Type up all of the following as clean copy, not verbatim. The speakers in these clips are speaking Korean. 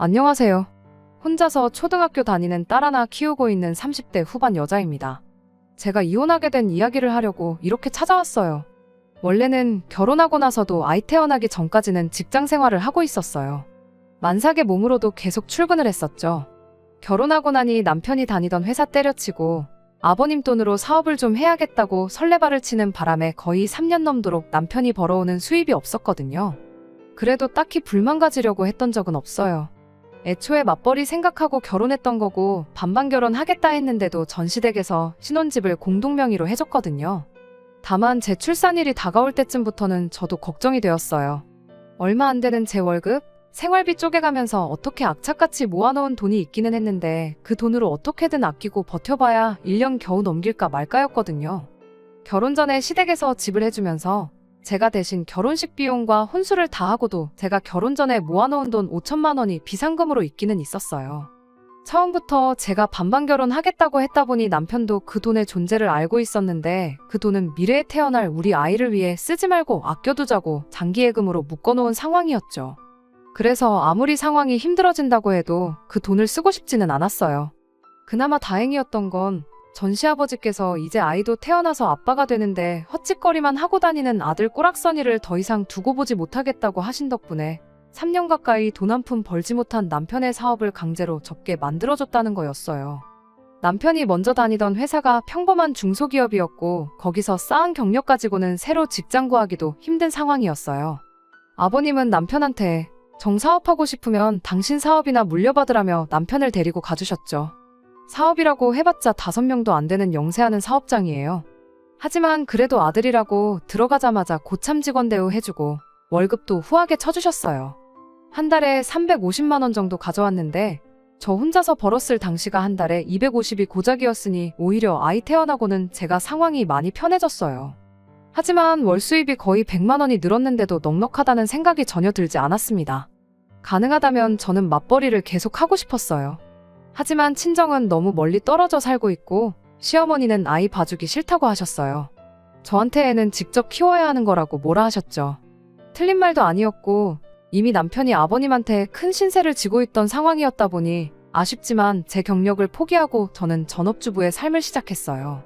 안녕하세요. 혼자서 초등학교 다니는 딸 하나 키우고 있는 30대 후반 여자입니다. 제가 이혼하게 된 이야기를 하려고 이렇게 찾아왔어요. 원래는 결혼하고 나서도 아이 태어나기 전까지는 직장 생활을 하고 있었어요. 만삭의 몸으로도 계속 출근을 했었죠. 결혼하고 나니 남편이 다니던 회사 때려치고 아버님 돈으로 사업을 좀 해야겠다고 설레발을 치는 바람에 거의 3년 넘도록 남편이 벌어오는 수입이 없었거든요. 그래도 딱히 불만 가지려고 했던 적은 없어요. 애초에 맞벌이 생각하고 결혼했던 거고 반반 결혼하겠다 했는데도 전시댁에서 신혼집을 공동명의로 해줬거든요. 다만 제 출산일이 다가올 때쯤부터는 저도 걱정이 되었어요. 얼마 안 되는 제 월급, 생활비 쪼개가면서 어떻게 악착같이 모아놓은 돈이 있기는 했는데 그 돈으로 어떻게든 아끼고 버텨봐야 1년 겨우 넘길까 말까였거든요. 결혼 전에 시댁에서 집을 해주면서 제가 대신 결혼식 비용과 혼수를 다 하고도 제가 결혼 전에 모아놓은 돈 5천만 원이 비상금으로 있기는 있었어요. 처음부터 제가 반반 결혼하겠다고 했다 보니 남편도 그 돈의 존재를 알고 있었는데 그 돈은 미래에 태어날 우리 아이를 위해 쓰지 말고 아껴두자고 장기예금으로 묶어놓은 상황이었죠. 그래서 아무리 상황이 힘들어진다고 해도 그 돈을 쓰고 싶지는 않았어요. 그나마 다행이었던 건 전시아버지께서 이제 아이도 태어나서 아빠가 되는데 헛짓거리만 하고 다니는 아들 꼬락서니를 더 이상 두고 보지 못하겠다고 하신 덕분에 3년 가까이 돈 한 푼 벌지 못한 남편의 사업을 강제로 접게 만들어줬다는 거였어요. 남편이 먼저 다니던 회사가 평범한 중소기업이었고 거기서 쌓은 경력 가지고는 새로 직장 구하기도 힘든 상황이었어요. 아버님은 남편한테 정사업하고 싶으면 당신 사업이나 물려받으라며 남편을 데리고 가주셨죠. 사업이라고 해봤자 5명도 안 되는 영세하는 사업장이에요. 하지만 그래도 아들이라고 들어가자마자 고참 직원 대우 해주고 월급도 후하게 쳐주셨어요. 한 달에 350만 원 정도 가져왔는데 저 혼자서 벌었을 당시가 한 달에 250이 고작이었으니 오히려 아이 태어나고는 제가 상황이 많이 편해졌어요. 하지만 월 수입이 거의 100만 원이 늘었는데도 넉넉하다는 생각이 전혀 들지 않았습니다. 가능하다면 저는 맞벌이를 계속 하고 싶었어요. 하지만 친정은 너무 멀리 떨어져 살고 있고 시어머니는 아이 봐주기 싫다고 하셨어요. 저한테 애는 직접 키워야 하는 거라고 뭐라 하셨죠. 틀린 말도 아니었고 이미 남편이 아버님한테 큰 신세를 지고 있던 상황이었다 보니 아쉽지만 제 경력을 포기하고 저는 전업주부의 삶을 시작했어요.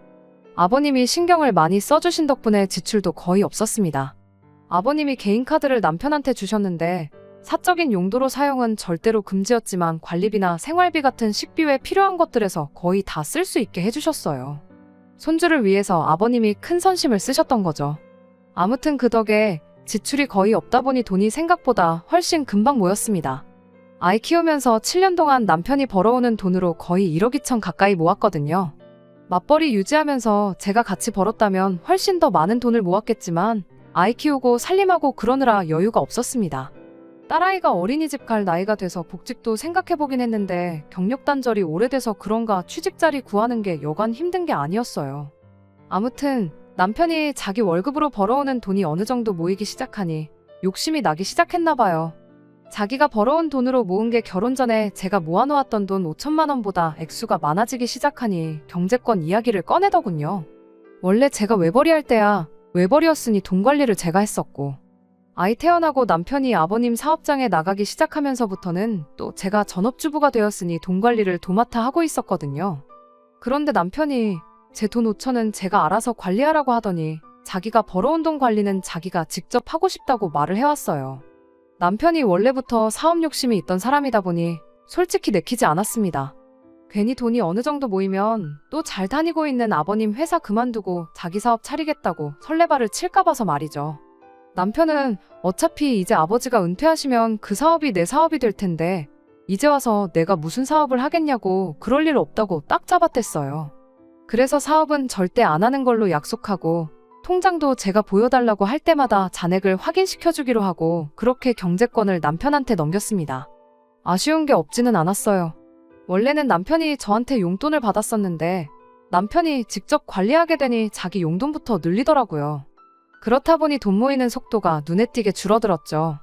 아버님이 신경을 많이 써주신 덕분에 지출도 거의 없었습니다. 아버님이 개인카드를 남편한테 주셨는데 사적인 용도로 사용은 절대로 금지였지만 관리비나 생활비 같은 식비 외 필요한 것들에서 거의 다 쓸 수 있게 해주셨어요. 손주를 위해서 아버님이 큰 선심을 쓰셨던 거죠. 아무튼 그 덕에 지출이 거의 없다 보니 돈이 생각보다 훨씬 금방 모였습니다. 아이 키우면서 7년 동안 남편이 벌어오는 돈으로 거의 1억 2천 가까이 모았거든요. 맞벌이 유지하면서 제가 같이 벌었다면 훨씬 더 많은 돈을 모았겠지만 아이 키우고 살림하고 그러느라 여유가 없었습니다. 딸아이가 어린이집 갈 나이가 돼서 복직도 생각해보긴 했는데 경력 단절이 오래돼서 그런가 취직 자리 구하는 게 여간 힘든 게 아니었어요. 아무튼 남편이 자기 월급으로 벌어오는 돈이 어느 정도 모이기 시작하니 욕심이 나기 시작했나 봐요. 자기가 벌어온 돈으로 모은 게 결혼 전에 제가 모아놓았던 돈 5천만 원보다 액수가 많아지기 시작하니 경제권 이야기를 꺼내더군요. 원래 제가 외벌이 할 때야 외벌이였으니 돈 관리를 제가 했었고 아이 태어나고 남편이 아버님 사업장에 나가기 시작하면서부터는 또 제가 전업주부가 되었으니 돈 관리를 도맡아 하고 있었거든요. 그런데 남편이 제 돈 5천은 제가 알아서 관리하라고 하더니 자기가 벌어온 돈 관리는 자기가 직접 하고 싶다고 말을 해왔어요. 남편이 원래부터 사업 욕심이 있던 사람이다 보니 솔직히 내키지 않았습니다. 괜히 돈이 어느 정도 모이면 또 잘 다니고 있는 아버님 회사 그만두고 자기 사업 차리겠다고 설레발을 칠까 봐서 말이죠. 남편은 어차피 이제 아버지가 은퇴하시면 그 사업이 내 사업이 될 텐데 이제 와서 내가 무슨 사업을 하겠냐고 그럴 일 없다고 딱 잡아댔어요. 그래서 사업은 절대 안 하는 걸로 약속하고 통장도 제가 보여달라고 할 때마다 잔액을 확인시켜주기로 하고 그렇게 경제권을 남편한테 넘겼습니다. 아쉬운 게 없지는 않았어요. 원래는 남편이 저한테 용돈을 받았었는데 남편이 직접 관리하게 되니 자기 용돈부터 늘리더라고요. 그렇다 보니 돈 모이는 속도가 눈에 띄게 줄어들었죠.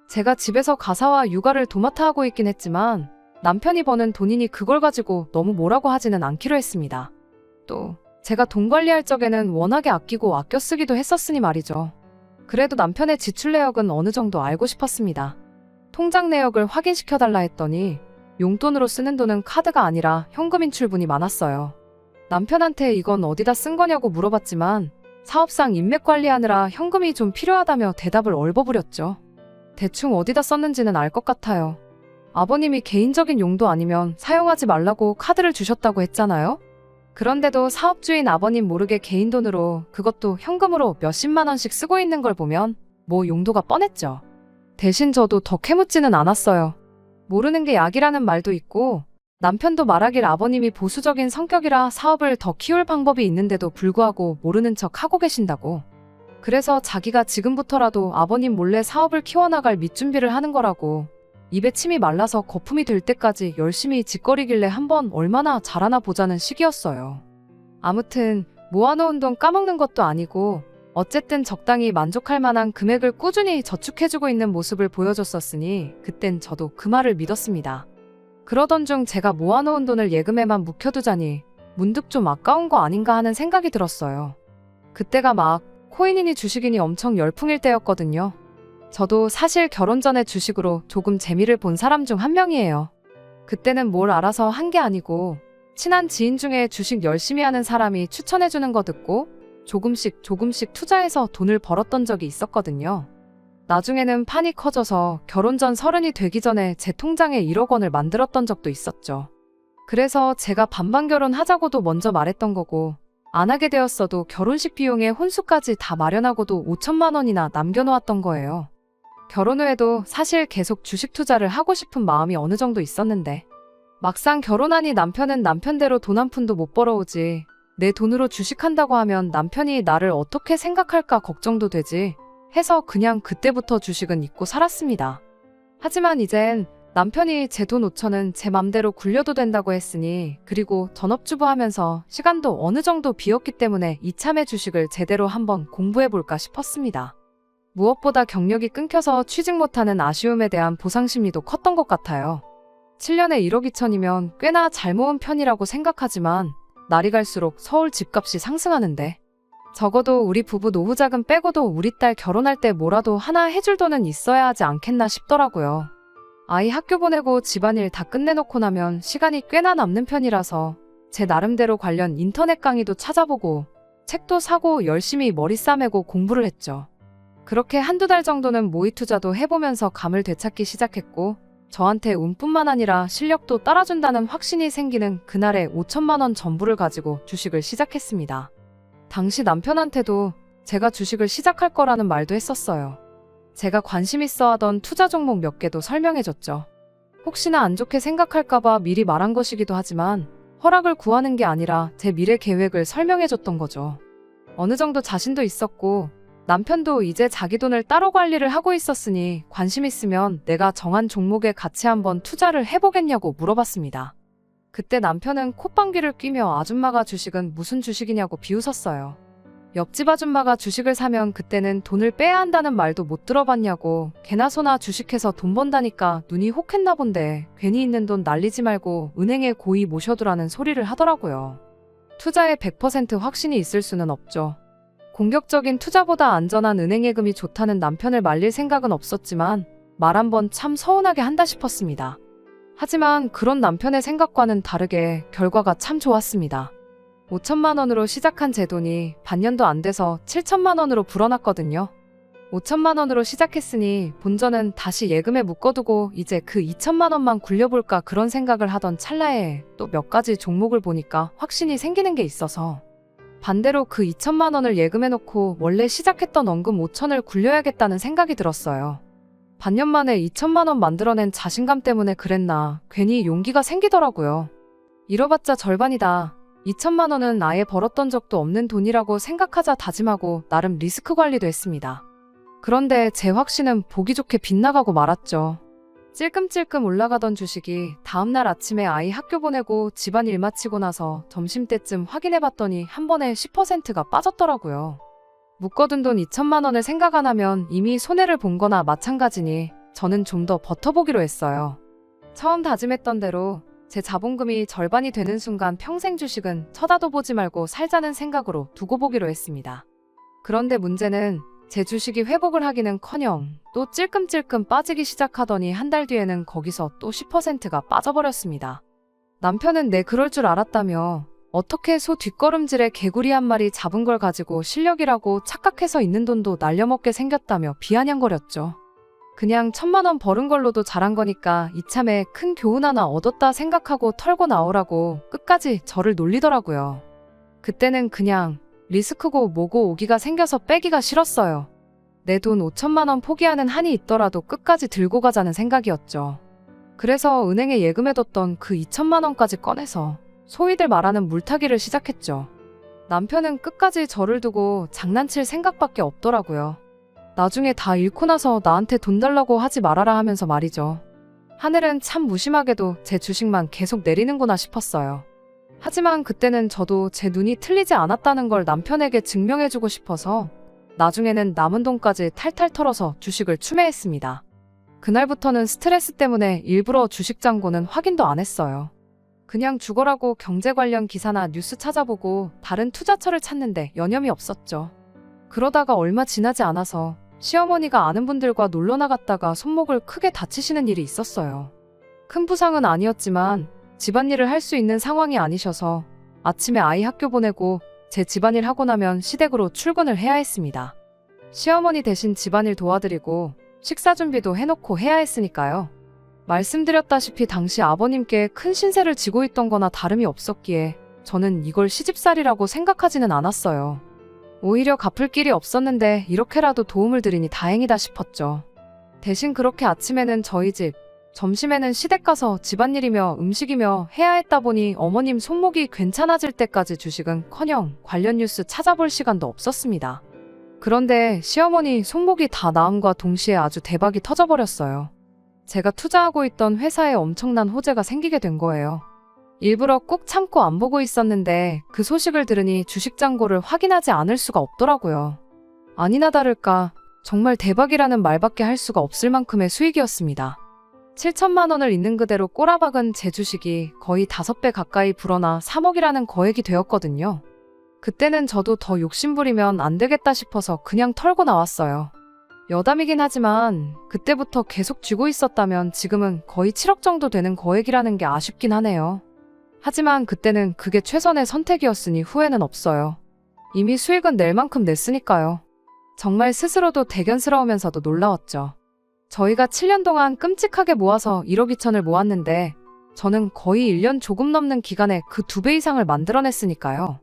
제가 집에서 가사와 육아를 도맡아 하고 있긴 했지만 남편이 버는 돈이니 그걸 가지고 너무 뭐라고 하지는 않기로 했습니다. 또 제가 돈 관리할 적에는 워낙에 아끼고 아껴 쓰기도 했었으니 말이죠. 그래도 남편의 지출 내역은 어느 정도 알고 싶었습니다. 통장 내역을 확인시켜달라 했더니 용돈으로 쓰는 돈은 카드가 아니라 현금 인출분이 많았어요. 남편한테 이건 어디다 쓴 거냐고 물어봤지만 사업상 인맥 관리하느라 현금이 좀 필요하다며 대답을 얼버무렸죠. 대충 어디다 썼는지는 알 것 같아요. 아버님이 개인적인 용도 아니면 사용하지 말라고 카드를 주셨다고 했잖아요? 그런데도 사업주인 아버님 모르게 개인 돈으로, 그것도 현금으로 몇십만 원씩 쓰고 있는 걸 보면 뭐 용도가 뻔했죠. 대신 저도 더 캐묻지는 않았어요. 모르는 게 약이라는 말도 있고, 남편도 말하길 아버님이 보수적인 성격이라 사업을 더 키울 방법이 있는데도 불구하고 모르는 척 하고 계신다고. 그래서 자기가 지금부터라도 아버님 몰래 사업을 키워나갈 밑준비를 하는 거라고, 입에 침이 말라서 거품이 될 때까지 열심히 짓거리길래 한번 얼마나 잘하나 보자는 시기였어요. 아무튼 모아놓은 돈 까먹는 것도 아니고 어쨌든 적당히 만족할 만한 금액을 꾸준히 저축해주고 있는 모습을 보여줬었으니 그땐 저도 그 말을 믿었습니다. 그러던 중 제가 모아놓은 돈을 예금에만 묵혀두자니 문득 좀 아까운 거 아닌가 하는 생각이 들었어요. 그때가 막 코인이니 주식이니 엄청 열풍일 때였거든요. 저도 사실 결혼 전에 주식으로 조금 재미를 본 사람 중 한 명이에요. 그때는 뭘 알아서 한 게 아니고 친한 지인 중에 주식 열심히 하는 사람이 추천해주는 거 듣고 조금씩 투자해서 돈을 벌었던 적이 있었거든요. 나중에는 판이 커져서 결혼 전 30이 되기 전에 제 통장에 1억 원을 만들었던 적도 있었죠. 그래서 제가 반반 결혼하자고도 먼저 말했던 거고, 안 하게 되었어도 결혼식 비용에 혼수까지 다 마련하고도 5천만 원이나 남겨놓았던 거예요. 결혼 후에도 사실 계속 주식 투자를 하고 싶은 마음이 어느 정도 있었는데 막상 결혼하니 남편은 남편대로 돈 한 푼도 못 벌어오지, 내 돈으로 주식한다고 하면 남편이 나를 어떻게 생각할까 걱정도 되지 해서 그냥 그때부터 주식은 잊고 살았습니다. 하지만 이젠 남편이 제 돈 5천은 제 맘대로 굴려도 된다고 했으니, 그리고 전업주부 하면서 시간도 어느 정도 비었기 때문에 이참에 주식을 제대로 한번 공부해볼까 싶었습니다. 무엇보다 경력이 끊겨서 취직 못하는 아쉬움에 대한 보상심리도 컸던 것 같아요. 7년에 1억 2천이면 꽤나 잘 모은 편이라고 생각하지만 날이 갈수록 서울 집값이 상승하는데, 적어도 우리 부부 노후자금 빼고도 우리 딸 결혼할 때 뭐라도 하나 해줄 돈은 있어야 하지 않겠나 싶더라고요. 아이 학교 보내고 집안일 다 끝내놓고 나면 시간이 꽤나 남는 편이라서 제 나름대로 관련 인터넷 강의도 찾아보고 책도 사고 열심히 머리 싸매고 공부를 했죠. 그렇게 한두 달 정도는 모의 투자도 해보면서 감을 되찾기 시작했고, 저한테 운뿐만 아니라 실력도 따라준다는 확신이 생기는 그날의 5천만 원 전부를 가지고 주식을 시작했습니다. 당시 남편한테도 제가 주식을 시작할 거라는 말도 했었어요. 제가 관심 있어 하던 투자 종목 몇 개도 설명해줬죠. 혹시나 안 좋게 생각할까봐 미리 말한 것이기도 하지만 허락을 구하는 게 아니라 제 미래 계획을 설명해줬던 거죠. 어느 정도 자신도 있었고 남편도 이제 자기 돈을 따로 관리를 하고 있었으니 관심 있으면 내가 정한 종목에 같이 한번 투자를 해보겠냐고 물어봤습니다. 그때 남편은 콧방귀를 뀌며 아줌마가 주식은 무슨 주식이냐고 비웃었어요. 옆집 아줌마가 주식을 사면 그때는 돈을 빼야 한다는 말도 못 들어봤냐고, 개나 소나 주식해서 돈 번다니까 눈이 혹했나 본데 괜히 있는 돈 날리지 말고 은행에 고이 모셔두라는 소리를 하더라고요. 투자에 100% 확신이 있을 수는 없죠. 공격적인 투자보다 안전한 은행 예금이 좋다는 남편을 말릴 생각은 없었지만 말 한번 참 서운하게 한다 싶었습니다. 하지만 그런 남편의 생각과는 다르게 결과가 참 좋았습니다. 5천만 원으로 시작한 제 돈이 반년도 안 돼서 7천만 원으로 불어났거든요. 5천만 원으로 시작했으니 본전은 다시 예금에 묶어두고 이제 그 2천만 원만 굴려볼까 그런 생각을 하던 찰나에 또 몇 가지 종목을 보니까 확신이 생기는 게 있어서 반대로 그 2천만 원을 예금에 놓고 원래 시작했던 원금 5천을 굴려야겠다는 생각이 들었어요. 반년 만에 2천만 원 만들어낸 자신감 때문에 그랬나 괜히 용기가 생기더라고요. 잃어봤자 절반이다. 2천만 원은 아예 벌었던 적도 없는 돈이라고 생각하자 다짐하고 나름 리스크 관리도 했습니다. 그런데 제 확신은 보기 좋게 빗나가고 말았죠. 찔끔찔끔 올라가던 주식이 다음날 아침에 아이 학교 보내고 집안일 마치고 나서 점심때쯤 확인해봤더니 한 번에 10%가 빠졌더라고요. 묶어둔 돈 2천만 원을 생각 안 하면 이미 손해를 본 거나 마찬가지니 저는 좀 더 버텨보기로 했어요. 처음 다짐했던 대로 제 자본금이 절반이 되는 순간 평생 주식은 쳐다도 보지 말고 살자는 생각으로 두고 보기로 했습니다. 그런데 문제는 제 주식이 회복을 하기는커녕 또 찔끔찔끔 빠지기 시작하더니 한 달 뒤에는 거기서 또 10%가 빠져버렸습니다. 남편은 내 그럴 줄 알았다며 어떻게 소 뒷걸음질에 개구리 한 마리 잡은 걸 가지고 실력이라고 착각해서 있는 돈도 날려먹게 생겼다며 비아냥거렸죠. 그냥 1,000만 원 벌은 걸로도 잘한 거니까 이참에 큰 교훈 하나 얻었다 생각하고 털고 나오라고 끝까지 저를 놀리더라고요. 그때는 그냥 리스크고 뭐고 오기가 생겨서 빼기가 싫었어요. 내 돈 5,000만 원 포기하는 한이 있더라도 끝까지 들고 가자는 생각이었죠. 그래서 은행에 예금해뒀던 그 2,000만 원까지 꺼내서 소위들 말하는 물타기를 시작했죠. 남편은 끝까지 저를 두고 장난칠 생각밖에 없더라고요. 나중에 다 잃고 나서 나한테 돈 달라고 하지 말아라 하면서 말이죠. 하늘은 참 무심하게도 제 주식만 계속 내리는구나 싶었어요. 하지만 그때는 저도 제 눈이 틀리지 않았다는 걸 남편에게 증명해주고 싶어서 나중에는 남은 돈까지 탈탈 털어서 주식을 추매했습니다. 그날부터는 스트레스 때문에 일부러 주식 잔고는 확인도 안 했어요. 그냥 죽어라고 경제 관련 기사나 뉴스 찾아보고 다른 투자처를 찾는데 여념이 없었죠. 그러다가 얼마 지나지 않아서 시어머니가 아는 분들과 놀러 나갔다가 손목을 크게 다치시는 일이 있었어요. 큰 부상은 아니었지만 집안일을 할 수 있는 상황이 아니셔서 아침에 아이 학교 보내고 제 집안일 하고 나면 시댁으로 출근을 해야 했습니다. 시어머니 대신 집안일 도와드리고 식사 준비도 해놓고 해야 했으니까요. 말씀드렸다시피 당시 아버님께 큰 신세를 지고 있던 거나 다름이 없었기에 저는 이걸 시집살이라고 생각하지는 않았어요. 오히려 갚을 길이 없었는데 이렇게라도 도움을 드리니 다행이다 싶었죠. 대신 그렇게 아침에는 저희 집, 점심에는 시댁 가서 집안일이며 음식이며 해야 했다 보니 어머님 손목이 괜찮아질 때까지 주식은커녕 관련 뉴스 찾아볼 시간도 없었습니다. 그런데 시어머니 손목이 다 나음과 동시에 아주 대박이 터져버렸어요. 제가 투자하고 있던 회사에 엄청난 호재가 생기게 된 거예요. 일부러 꾹 참고 안 보고 있었는데 그 소식을 들으니 주식 잔고를 확인하지 않을 수가 없더라고요. 아니나 다를까 정말 대박이라는 말밖에 할 수가 없을 만큼의 수익이었습니다. 7,000만 원을 있는 그대로 꼬라박은 제 주식이 거의 5배 가까이 불어나 3억이라는 거액이 되었거든요. 그때는 저도 더 욕심부리면 안 되겠다 싶어서 그냥 털고 나왔어요. 여담이긴 하지만 그때부터 계속 쥐고 있었다면 지금은 거의 7억 정도 되는 거액이라는 게 아쉽긴 하네요. 하지만 그때는 그게 최선의 선택이었으니 후회는 없어요. 이미 수익은 낼 만큼 냈으니까요. 정말 스스로도 대견스러우면서도 놀라웠죠. 저희가 7년 동안 끔찍하게 모아서 1억 2천을 모았는데 저는 거의 1년 조금 넘는 기간에 그 2배 이상을 만들어냈으니까요.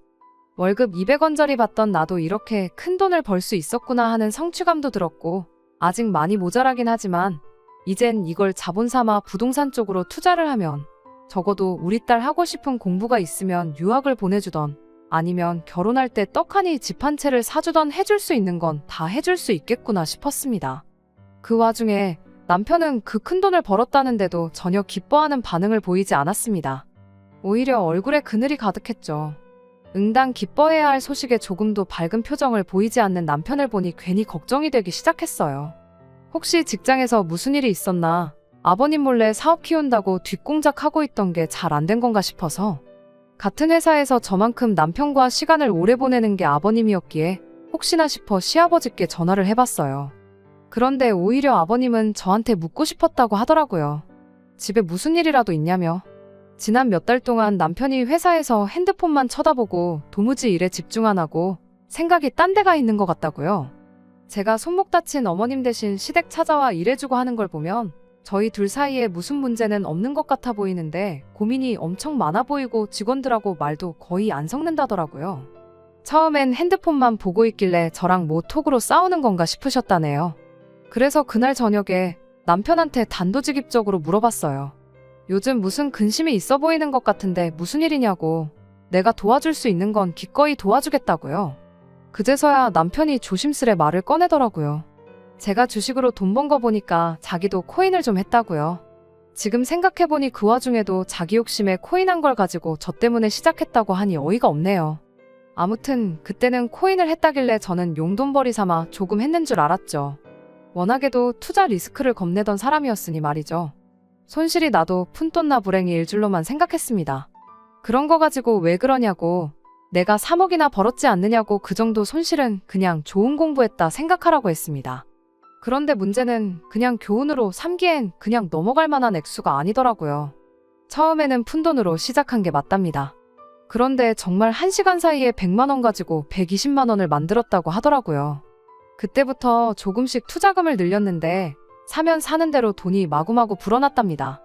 월급 200원짜리 받던 나도 이렇게 큰 돈을 벌 수 있었구나 하는 성취감도 들었고 아직 많이 모자라긴 하지만 이젠 이걸 자본 삼아 부동산 쪽으로 투자를 하면 적어도 우리 딸 하고 싶은 공부가 있으면 유학을 보내주던 아니면 결혼할 때 떡하니 집 한 채를 사주던 해줄 수 있는 건 다 해줄 수 있겠구나 싶었습니다. 그 와중에 남편은 그 큰 돈을 벌었다는데도 전혀 기뻐하는 반응을 보이지 않았습니다. 오히려 얼굴에 그늘이 가득했죠. 응당 기뻐해야 할 소식에 조금도 밝은 표정을 보이지 않는 남편을 보니 괜히 걱정이 되기 시작했어요. 혹시 직장에서 무슨 일이 있었나, 아버님 몰래 사업 키운다고 뒷공작하고 있던 게 잘 안 된 건가 싶어서 같은 회사에서 저만큼 남편과 시간을 오래 보내는 게 아버님이었기에 혹시나 싶어 시아버지께 전화를 해봤어요. 그런데 오히려 아버님은 저한테 묻고 싶었다고 하더라고요. 집에 무슨 일이라도 있냐며. 지난 몇 달 동안 남편이 회사에서 핸드폰만 쳐다보고 도무지 일에 집중 안 하고 생각이 딴 데가 있는 것 같다고요. 제가 손목 다친 어머님 대신 시댁 찾아와 일해주고 하는 걸 보면 저희 둘 사이에 무슨 문제는 없는 것 같아 보이는데 고민이 엄청 많아 보이고 직원들하고 말도 거의 안 섞는다더라고요. 처음엔 핸드폰만 보고 있길래 저랑 뭐 톡으로 싸우는 건가 싶으셨다네요. 그래서 그날 저녁에 남편한테 단도직입적으로 물어봤어요. 요즘 무슨 근심이 있어 보이는 것 같은데 무슨 일이냐고. 내가 도와줄 수 있는 건 기꺼이 도와주겠다고요. 그제서야 남편이 조심스레 말을 꺼내더라고요. 제가 주식으로 돈 번 거 보니까 자기도 코인을 좀 했다고요. 지금 생각해보니 그 와중에도 자기 욕심에 코인 한 걸 가지고 저 때문에 시작했다고 하니 어이가 없네요. 아무튼 그때는 코인을 했다길래 저는 용돈벌이 삼아 조금 했는 줄 알았죠. 워낙에도 투자 리스크를 겁내던 사람이었으니 말이죠. 손실이 나도 푼돈나 불행이 일 줄로만 생각했습니다. 그런 거 가지고 왜 그러냐고. 내가 3억이나 벌었지 않느냐고 그 정도 손실은 그냥 좋은 공부했다 생각하라고 했습니다. 그런데 문제는 그냥 교훈으로 삼기엔 그냥 넘어갈 만한 액수가 아니더라고요. 처음에는 푼돈으로 시작한 게 맞답니다. 그런데 정말 1시간 사이에 100만 원 가지고 120만 원을 만들었다고 하더라고요. 그때부터 조금씩 투자금을 늘렸는데 사면 사는 대로 돈이 마구마구 불어났답니다.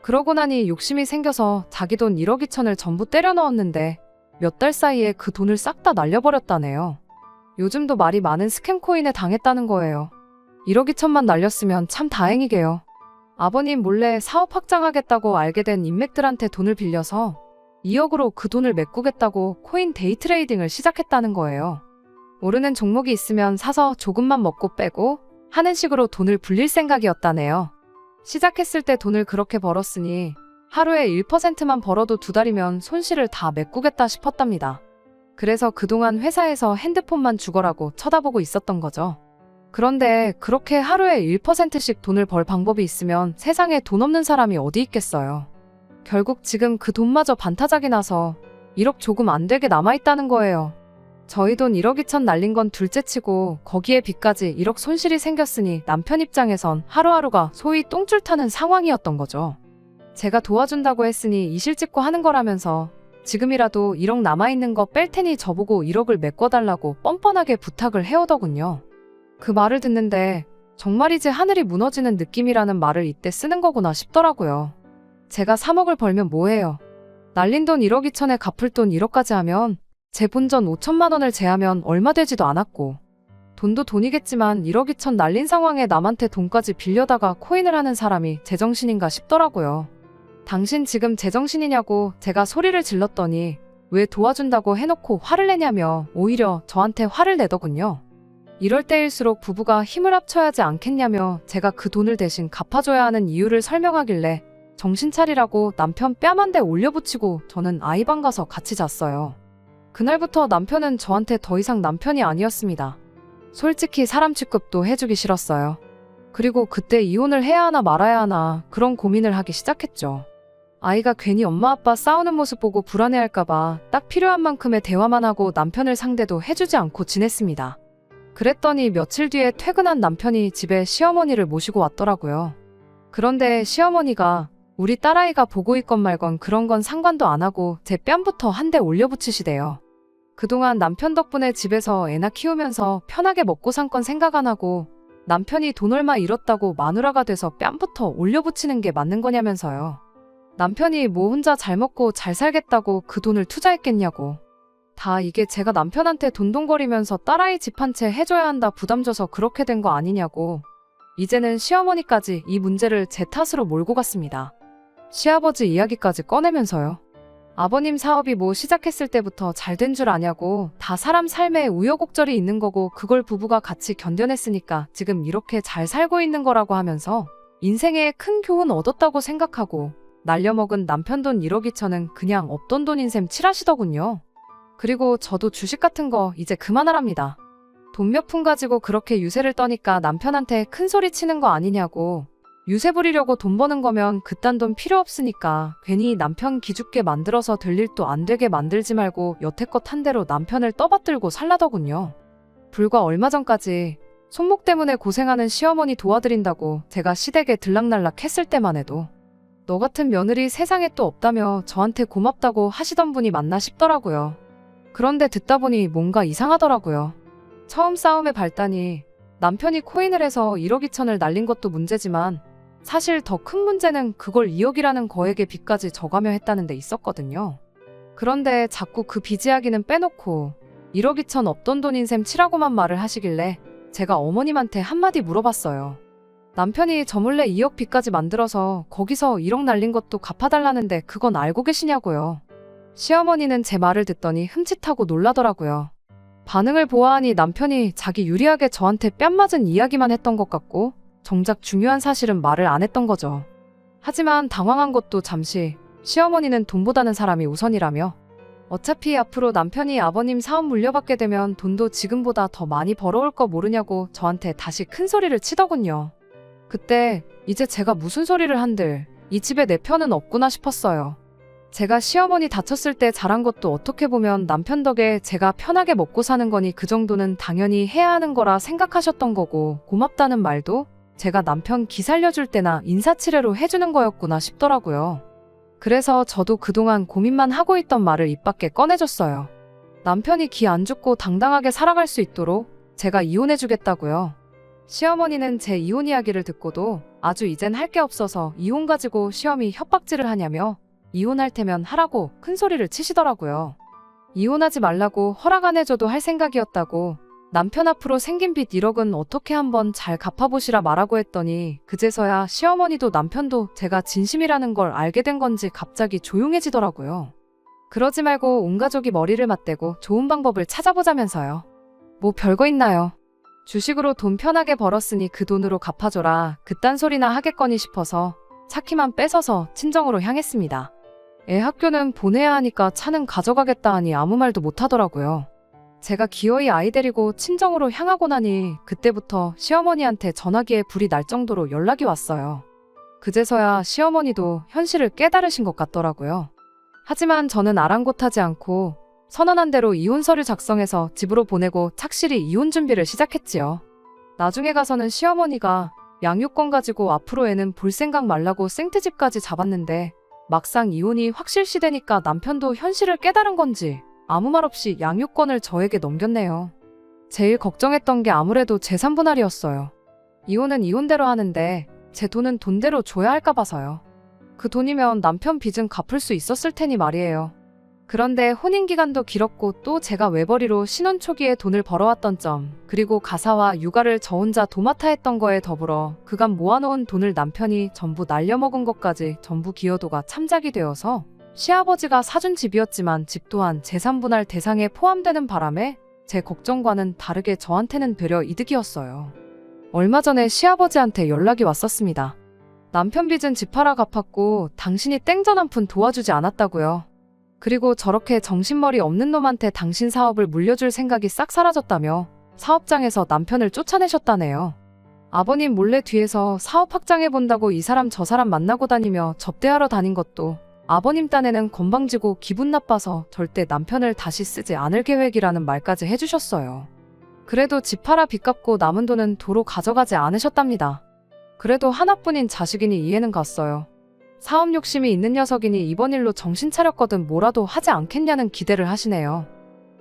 그러고 나니 욕심이 생겨서 자기 돈 1억 2천을 전부 때려 넣었는데 몇 달 사이에 그 돈을 싹 다 날려버렸다네요. 요즘도 말이 많은 스캠 코인에 당했다는 거예요. 1억 2천만 날렸으면 참 다행이게요. 아버님 몰래 사업 확장하겠다고 알게 된 인맥들한테 돈을 빌려서 2억으로 그 돈을 메꾸겠다고 코인 데이 트레이딩을 시작했다는 거예요. 오르는 종목이 있으면 사서 조금만 먹고 빼고 하는 식으로 돈을 불릴 생각이었다네요. 시작했을 때 돈을 그렇게 벌었으니 하루에 1%만 벌어도 2달이면 손실을 다 메꾸겠다 싶었답니다. 그래서 그동안 회사에서 핸드폰만 죽어라고 쳐다보고 있었던 거죠. 그런데 그렇게 하루에 1%씩 돈을 벌 방법이 있으면 세상에 돈 없는 사람이 어디 있겠어요. 결국 지금 그 돈마저 반타작이 나서 1억 조금 안 되게 남아있다는 거예요. 저희 돈 1억 2천 날린 건 둘째치고 거기에 빚까지 1억 손실이 생겼으니 남편 입장에선 하루하루가 소위 똥줄 타는 상황이었던 거죠. 제가 도와준다고 했으니 이실 찍고 하는 거라면서 지금이라도 1억 남아있는 거 뺄 테니 저보고 1억을 메꿔달라고 뻔뻔하게 부탁을 해오더군요. 그 말을 듣는데 정말이지 하늘이 무너지는 느낌이라는 말을 이때 쓰는 거구나 싶더라고요. 제가 3억을 벌면 뭐해요. 날린 돈 1억 2천에 갚을 돈 1억까지 하면 제 본전 5천만 원을 제하면 얼마 되지도 않았고 돈도 돈이겠지만 1억 2천 날린 상황에 남한테 돈까지 빌려다가 코인을 하는 사람이 제정신인가 싶더라고요. 당신 지금 제정신이냐고 제가 소리를 질렀더니 왜 도와준다고 해놓고 화를 내냐며 오히려 저한테 화를 내더군요. 이럴 때일수록 부부가 힘을 합쳐야지 않겠냐며 제가 그 돈을 대신 갚아줘야 하는 이유를 설명하길래 정신 차리라고 남편 뺨 한 대 올려붙이고 저는 아이방 가서 같이 잤어요. 그날부터 남편은 저한테 더 이상 남편이 아니었습니다. 솔직히 사람 취급도 해주기 싫었어요. 그리고 그때 이혼을 해야 하나 말아야 하나 그런 고민을 하기 시작했죠. 아이가 괜히 엄마 아빠 싸우는 모습 보고 불안해할까봐 딱 필요한 만큼의 대화만 하고 남편을 상대도 해주지 않고 지냈습니다. 그랬더니 며칠 뒤에 퇴근한 남편이 집에 시어머니를 모시고 왔더라고요. 그런데 시어머니가 우리 딸아이가 보고 있건 말건 그런 건 상관도 안 하고 제 뺨부터 한 대 올려붙이시대요. 그동안 남편 덕분에 집에서 애나 키우면서 편하게 먹고 산 건 생각 안 하고 남편이 돈 얼마 잃었다고 마누라가 돼서 뺨부터 올려붙이는 게 맞는 거냐면서요. 남편이 뭐 혼자 잘 먹고 잘 살겠다고 그 돈을 투자했겠냐고. 다 이게 제가 남편한테 돈돈거리면서 딸아이 집 한 채 해줘야 한다 부담 줘서 그렇게 된 거 아니냐고. 이제는 시어머니까지 이 문제를 제 탓으로 몰고 갔습니다. 시아버지 이야기까지 꺼내면서요. 아버님 사업이 뭐 시작했을 때부터 잘 된 줄 아냐고. 다 사람 삶에 우여곡절이 있는 거고 그걸 부부가 같이 견뎌냈으니까 지금 이렇게 잘 살고 있는 거라고 하면서 인생에 큰 교훈 얻었다고 생각하고 날려먹은 남편 돈 1억 2천은 그냥 없던 돈인 셈 칠하시더군요. 그리고 저도 주식 같은 거 이제 그만하랍니다. 돈 몇 푼 가지고 그렇게 유세를 떠니까 남편한테 큰 소리 치는 거 아니냐고. 유세 부리려고 돈 버는 거면 그딴 돈 필요 없으니까 괜히 남편 기죽게 만들어서 될 일도 안 되게 만들지 말고 여태껏 한 대로 남편을 떠받들고 살라더군요. 불과 얼마 전까지 손목 때문에 고생하는 시어머니 도와드린다고 제가 시댁에 들락날락 했을 때만 해도 너 같은 며느리 세상에 또 없다며 저한테 고맙다고 하시던 분이 맞나 싶더라고요. 그런데 듣다 보니 뭔가 이상하더라고요. 처음 싸움의 발단이 남편이 코인을 해서 1억 2천을 날린 것도 문제지만 사실 더 큰 문제는 그걸 2억이라는 거액의 빚까지 져가며 했다는 데 있었거든요. 그런데 자꾸 그 빚 이야기는 빼놓고 1억 2천 없던 돈인 셈 치라고만 말을 하시길래 제가 어머님한테 한마디 물어봤어요. 남편이 저 몰래 2억 빚까지 만들어서 거기서 1억 날린 것도 갚아달라는데 그건 알고 계시냐고요. 시어머니는 제 말을 듣더니 흠칫하고 놀라더라고요. 반응을 보아하니 남편이 자기 유리하게 저한테 뺨 맞은 이야기만 했던 것 같고 정작 중요한 사실은 말을 안 했던 거죠. 하지만 당황한 것도 잠시 시어머니는 돈보다는 사람이 우선이라며 어차피 앞으로 남편이 아버님 사업 물려받게 되면 돈도 지금보다 더 많이 벌어올 거 모르냐고 저한테 다시 큰 소리를 치더군요. 그때 이제 제가 무슨 소리를 한들 이 집에 내 편은 없구나 싶었어요. 제가 시어머니 다쳤을 때 잘한 것도 어떻게 보면 남편 덕에 제가 편하게 먹고 사는 거니 그 정도는 당연히 해야 하는 거라 생각하셨던 거고, 고맙다는 말도 제가 남편 기 살려줄 때나 인사치레로 해주는 거였구나 싶더라고요. 그래서 저도 그동안 고민만 하고 있던 말을 입 밖에 꺼내줬어요. 남편이 기 안 죽고 당당하게 살아갈 수 있도록 제가 이혼해주겠다고요. 시어머니는 제 이혼 이야기를 듣고도 아주 이젠 할 게 없어서 이혼 가지고 시어미 협박질을 하냐며 이혼할 테면 하라고 큰 소리를 치시더라고요. 이혼하지 말라고 허락 안 해줘도 할 생각이었다고, 남편 앞으로 생긴 빚 1억은 어떻게 한번 잘 갚아보시라 말하고 했더니 그제서야 시어머니도 남편도 제가 진심이라는 걸 알게 된 건지 갑자기 조용해지더라고요. 그러지 말고 온 가족이 머리를 맞대고 좋은 방법을 찾아보자면서요. 뭐 별거 있나요? 주식으로 돈 편하게 벌었으니 그 돈으로 갚아줘라, 그딴 소리나 하겠거니 싶어서 차키만 뺏어서 친정으로 향했습니다. 애 학교는 보내야 하니까 차는 가져가겠다 하니 아무 말도 못하더라고요. 제가 기어이 아이 데리고 친정으로 향하고 나니 그때부터 시어머니한테 전화기에 불이 날 정도로 연락이 왔어요. 그제서야 시어머니도 현실을 깨달으신 것 같더라고요. 하지만 저는 아랑곳하지 않고 선언한 대로 이혼 서류 작성해서 집으로 보내고 착실히 이혼 준비를 시작했지요. 나중에 가서는 시어머니가 양육권 가지고 앞으로 애는 볼 생각 말라고 생트집까지 잡았는데, 막상 이혼이 확실시되니까 남편도 현실을 깨달은 건지 아무 말 없이 양육권을 저에게 넘겼네요. 제일 걱정했던 게 아무래도 재산 분할이었어요. 이혼은 이혼대로 하는데 제 돈은 돈대로 줘야 할까 봐서요. 그 돈이면 남편 빚은 갚을 수 있었을 테니 말이에요. 그런데 혼인기간도 길었고 또 제가 외벌이로 신혼 초기에 돈을 벌어왔던 점, 그리고 가사와 육아를 저 혼자 도맡아 했던 거에 더불어 그간 모아놓은 돈을 남편이 전부 날려먹은 것까지 전부 기여도가 참작이 되어서 시아버지가 사준 집이었지만 집 또한 재산분할 대상에 포함되는 바람에 제 걱정과는 다르게 저한테는 되려 이득이었어요. 얼마 전에 시아버지한테 연락이 왔었습니다. 남편 빚은 집 팔아 갚았고 당신이 땡전 한 푼 도와주지 않았다고요. 그리고 저렇게 정신머리 없는 놈한테 당신 사업을 물려줄 생각이 싹 사라졌다며 사업장에서 남편을 쫓아내셨다네요. 아버님 몰래 뒤에서 사업 확장해본다고 이 사람 저 사람 만나고 다니며 접대하러 다닌 것도 아버님 딴에는 건방지고 기분 나빠서 절대 남편을 다시 쓰지 않을 계획이라는 말까지 해주셨어요. 그래도 집 팔아 빚 갚고 남은 돈은 도로 가져가지 않으셨답니다. 그래도 하나뿐인 자식이니 이해는 갔어요. 사업 욕심이 있는 녀석이니 이번 일로 정신 차렸거든 뭐라도 하지 않겠냐는 기대를 하시네요.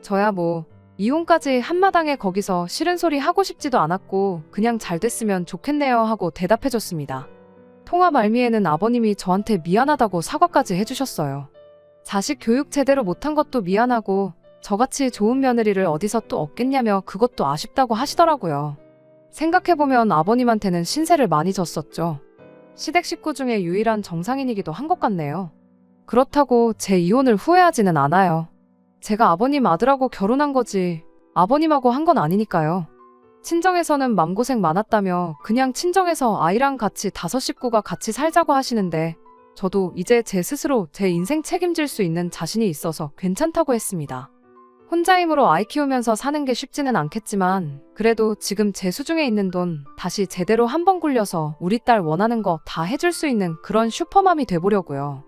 저야 뭐 이혼까지 한마당에 거기서 싫은 소리 하고 싶지도 않았고 그냥 잘 됐으면 좋겠네요 하고 대답해줬습니다. 통화 말미에는 아버님이 저한테 미안하다고 사과까지 해주셨어요. 자식 교육 제대로 못한 것도 미안하고 저같이 좋은 며느리를 어디서 또 얻겠냐며 그것도 아쉽다고 하시더라고요. 생각해보면 아버님한테는 신세를 많이 졌었죠. 시댁 식구 중에 유일한 정상인이기도 한 것 같네요. 그렇다고 제 이혼을 후회하지는 않아요. 제가 아버님 아들하고 결혼한 거지 아버님하고 한 건 아니니까요. 친정에서는 맘고생 많았다며 그냥 친정에서 아이랑 같이 5 식구가 같이 살자고 하시는데 저도 이제 제 스스로 제 인생 책임질 수 있는 자신이 있어서 괜찮다고 했습니다. 혼자 힘으로 아이 키우면서 사는 게 쉽지는 않겠지만 그래도 지금 제 수중에 있는 돈 다시 제대로 한번 굴려서 우리 딸 원하는 거 다 해줄 수 있는 그런 슈퍼맘이 돼보려고요.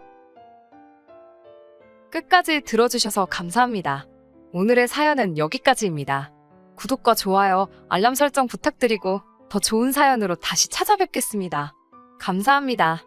끝까지 들어주셔서 감사합니다. 오늘의 사연은 여기까지입니다. 구독과 좋아요, 알람 설정 부탁드리고 더 좋은 사연으로 다시 찾아뵙겠습니다. 감사합니다.